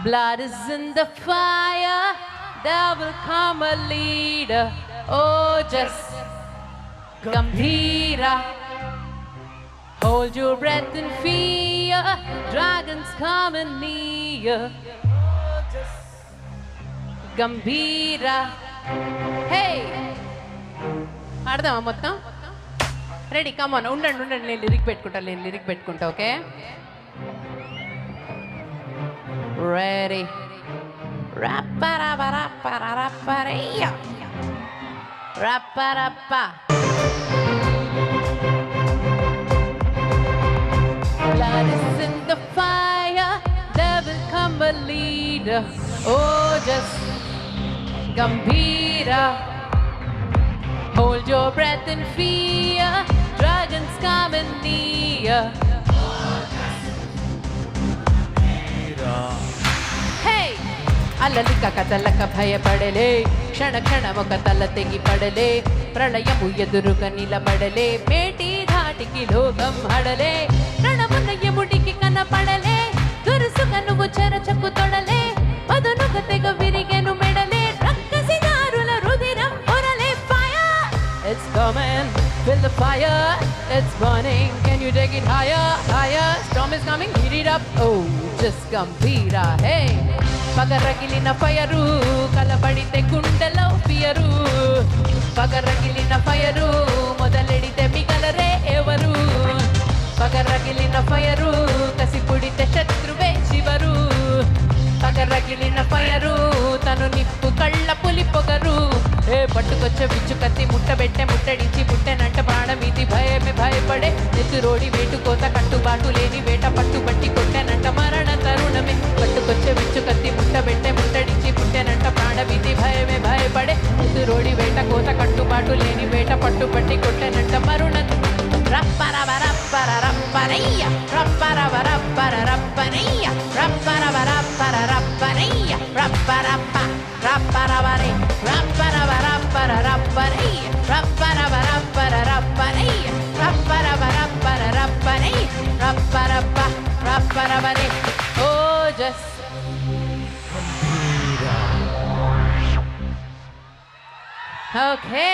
Blood is in the fire, there will come a leader. Oh, just Gambhira. Hold your breath in fear, dragons coming near. Gambhira. Hey! ఆడదామా మొత్తం? Ready, come on. ఉండండి, నేను lyric పెట్టుకుంటా, okay? Ready. రప్పరప్పరప్పరప్పరయ్య రప్పరప్ప. Blood is in the fire, there will come a leader. Oh, just Gambhira. Hold your breath in fear, dragons coming near. Hey! అల్లలిక కదలక భయపడలే, క్షణ క్షణమొక తల తెగి పడలే, ప్రళయము ఎదురుగా నిలబడలే, మేటి ధాటికి లోకం హడలే, రణమున్న ఎముడికి కనపడలే, దురుసుగా నువ్వు చెరచకు తొడలే, పదునుక తెగ విరిగెను మెడలే, రక్కసిదారుల రుధిరం పొరలే. Fire! It's coming, feel the fire, it's burning, can you take it higher, higher, storm is coming, heat it up, oh, just Gambhira. Hey! పగరగిలిన fire, కలబడితే గుండెలో ఫియరు, పగరగిలిన ఫయరు, మొదలెడితే మిగలరే ఎవరు, పగరగిలిన ఫయరు, కసి పుడితే శత్రువే చివరు, పగరగిలిన ఫయరు, తను నిప్పు కళ్ళ పులి పొగరు. ఏ పట్టుకొచ్చే విచ్చు కత్తి ముట్టడించి పుట్టెనంట ప్రాణమీతి భయమే భయపడే, ఎదురోడి వేటుకోత కట్టుబాటు లేని వేట పట్టుబట్టి కొట్టెనంట మరణ తరుణమే, పట్టుకొచ్చే విచ్చు కత్తి ముట్టడించి పుట్టెనంట ప్రాణమీతి భయమే భయపడే, ఎదురోడి వేట కోత కట్టుబాటు లేని వేట పట్టుబట్టి కొట్టెనంట మరుణ. రప్పరవరప్పరరప్పరయ్య రప్పరవరప్పరరప్పరయ్య రప్పరవరప్పరరప్పరయ్య రప్పరప్ప రప్పరవరే రప్పరవరప్పరరప్పరయ్య రప్పరవరప్పరరప్పరయ్య రప్పరవరప్పరరప్పరయ్య రప్పరప్ప రప్పరవరే. ఓ జస్ ఓకే.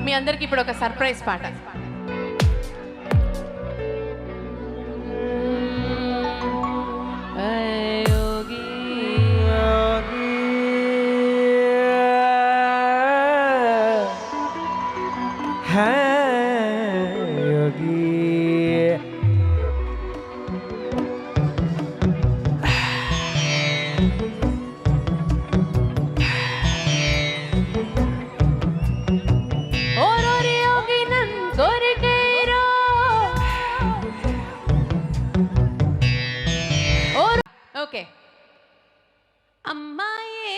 మీ అందరికి ఇప్పుడు ఒక సర్ప్రైజ్ పాట. ఓకే. అమ్మాయే,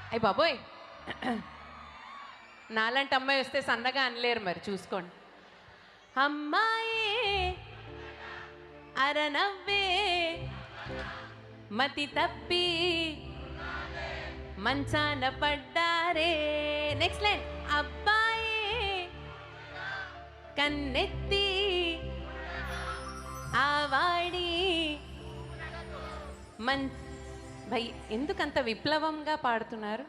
అయ్య బాబోయ్, నాలాంటి అమ్మాయి వస్తే సన్నగా అనలేరు, మరి చూసుకోండి. అమ్మాయే అరనవ్వే మతి తప్పి మంచాన పడ్డారే. Next line. అబ్బాయే కన్నెత్తి ఆవాడి భయ్ ఎందుకంత విప్లవంగా పాడుతున్నారు?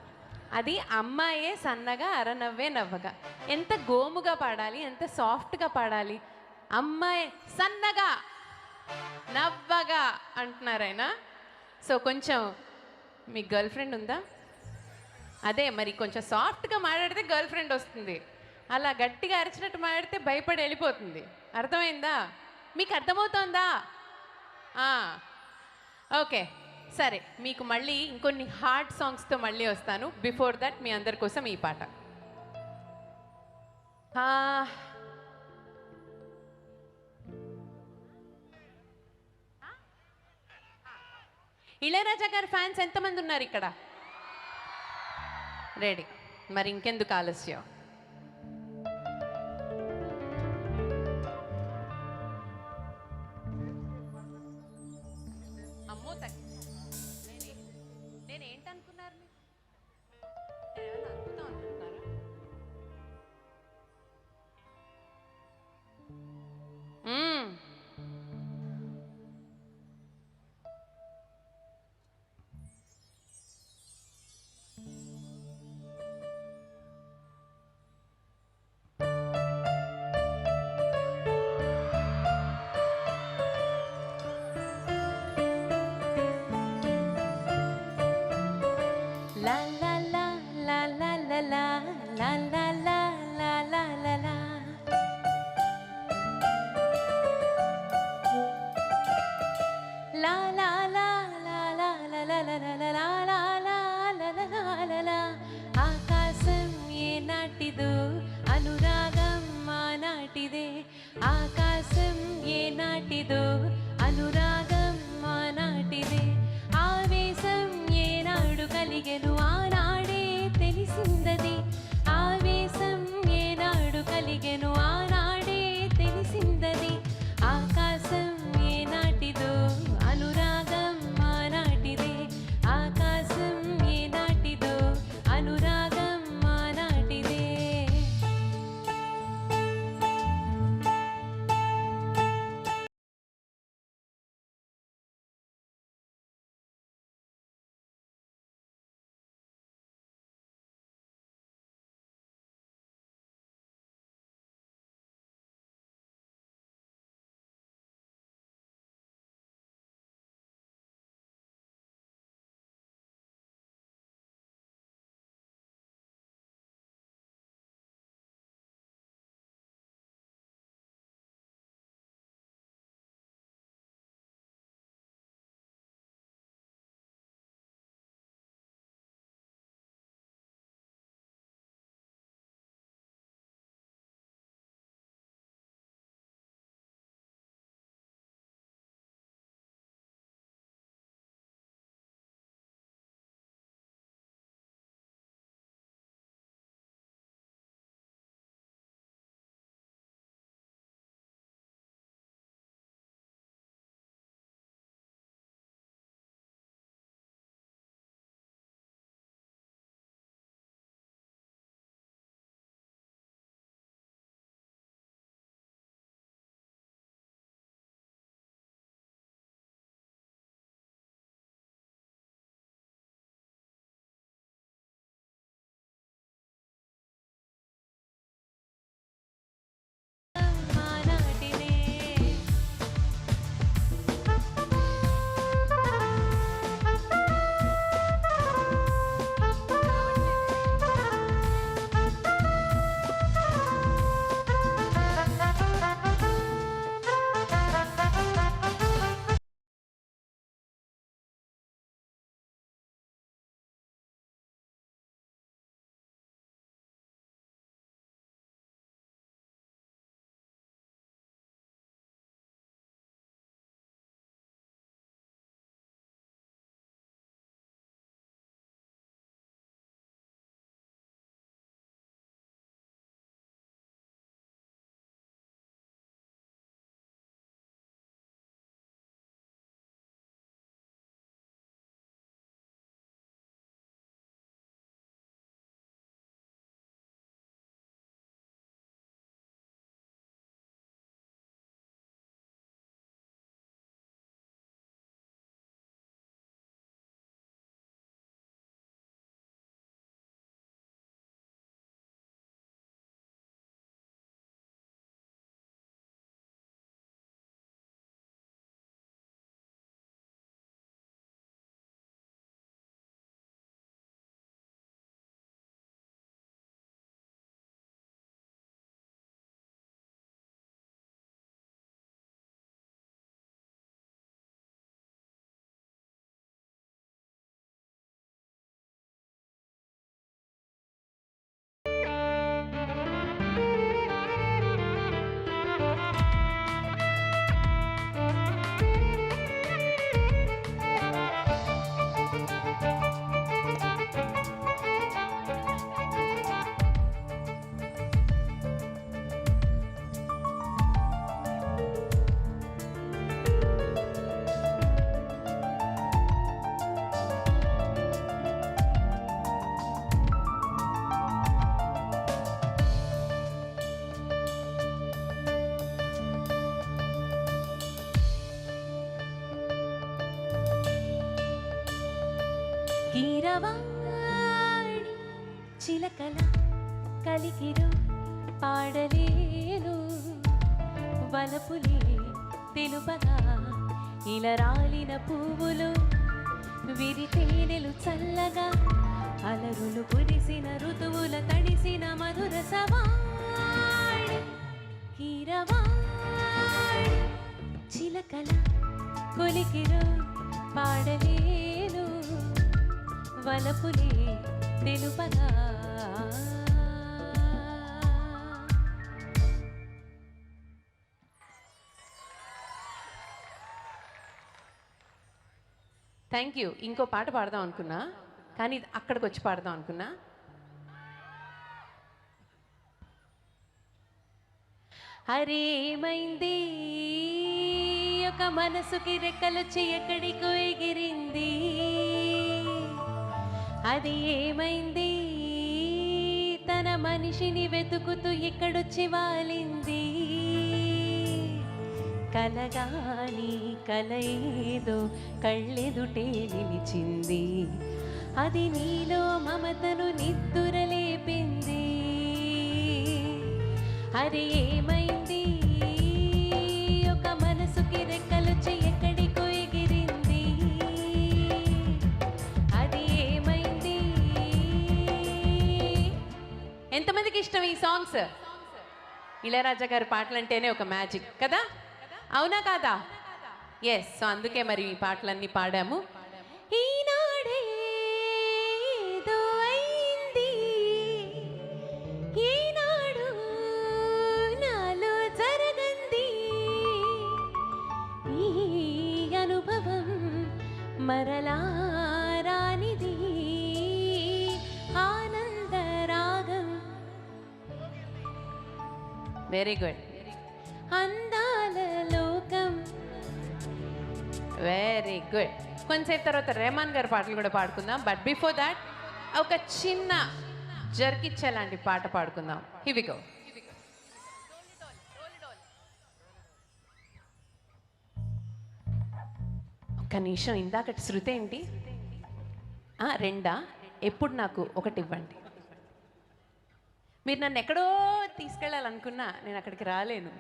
అది అమ్మాయే సన్నగా అరనవ్వే నవ్వగా. ఎంత గోముగా పాడాలి, ఎంత సాఫ్ట్గా పాడాలి. అమ్మాయి సన్నగా నవ్వగా అంటున్నారైనా. సో కొంచెం మీ గర్ల్ ఫ్రెండ్ ఉందా? అదే మరి కొంచెం సాఫ్ట్గా మాట్లాడితే గర్ల్ ఫ్రెండ్ వస్తుంది, అలా గట్టిగా అరిచినట్టు మాట్లాడితే భయపడి వెళ్ళిపోతుంది. అర్థమైందా? మీకు అర్థమవుతోందా? ఓకే, సరే. మీకు మళ్ళీ ఇంకొన్ని హార్డ్ సాంగ్స్తో మళ్ళీ వస్తాను. బిఫోర్ దట్ మీ అందరి కోసం ఈ పాట. ఇళయరాజా గారి ఫ్యాన్స్ ఎంతమంది ఉన్నారు ఇక్కడ? రెడీ. మరి ఇంకెందుకు ఆలస్యం? అమ్మో నేను ఏంటనుకున్నారు? అద్భుతం అనుకుంటున్నారా? ఏనాటిదో అనురాగం ఆనాటిదే ఆవేశం ఏనాడు కలిగెను ఆనాడే తెలిసిందది ఆవేశం ఏనాడు కలిగెను ఆనాడే తెలిసిందది ఆకాశం ఏనాటిదో అనురాగం ఆనాటిదే ఆకాశం ఏనాటిదో అనురాగం ఆనాటిదే కీరవాణి చిలకల కలికిరు పాడలేను వలపులే తెలుపగా ఇలా రాలిన పువ్వులు విరితేనెలు చల్లగా అలరులు కురిసిన ఋతువుల తడిసిన మధుర సవాణి కీరవాణి చిలకల కొలికిరు పాడలేను వలపులే తెలుపగా థ్యాంక్ యూ. ఇంకో పాట పాడదాం అనుకున్నా, కానీ అక్కడికి వచ్చి పాడదాం అనుకున్నా. అరే ఏమైంది, ఒక మనసుకి రెక్కలొచ్చి ఎక్కడికో ఎగిరింది. అది ఏమైంది, తన మనిషిని వెతుకుతూ ఇక్కడొచ్చి వాలింది. కలగాని కల ఏదో కళ్ళెదుటే నిలిచింది. అది నీలో మమతను నిద్దురలేపింది. అరే ఏమైంది, ఒక మనసుకి రెక్కలొచ్చి ఎక్కడికో ఎగిరింది. అది ఏమైంది. ఎంతమందికి ఇష్టం ఈ సాంగ్స్? ఇళయరాజా గారి పాటలు అంటేనే ఒక మ్యాజిక్ కదా, అవునా కాదా? ఎస్. సో అందుకే మరి ఈ పాటలన్నీ పాడాము. ఈనాడే ఏదో అయింది, ఈనాడు నాలో జరగంది. ఈ అనుభవం మరలా రానిది. ఆనందరాగం. Very good. అందాల లోకం. Very good. కొంచెంసేపు తర్వాత రెహమాన్ గారి పాటలు కూడా పాడుకుందాం. బట్ బిఫోర్ దాట్ ఒక చిన్న జర్కిచ్చేలాంటి పాట పాడుకుందాం. Here we go. ఒక్క నిమిషం, ఇందాకటి శృతి ఏంటి? రెండా? ఎప్పుడు నాకు ఒకటి ఇవ్వండి. మీరు నన్ను ఎక్కడో తీసుకెళ్ళాలనుకున్నా నేను అక్కడికి రాలేను.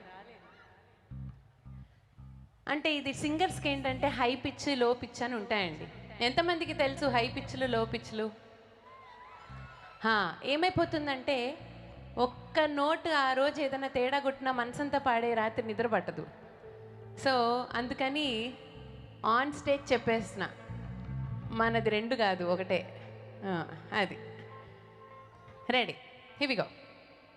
అంటే ఇది సింగర్స్కి ఏంటంటే హై పిచ్ లో పిచ్ అని ఉంటాయండి. ఎంతమందికి తెలుసు హై పిచ్లు లో పిచ్లు? ఏమైపోతుందంటే ఒక్క నోటు ఆ రోజు ఏదైనా తేడా కొట్టినా మనసంతా పాడే రాత్రి నిద్ర పట్టదు. సో అందుకని ఆన్ స్టేజ్ చెప్పేసిన, మనది రెండు కాదు ఒకటే. అది రెడీ. Here we go.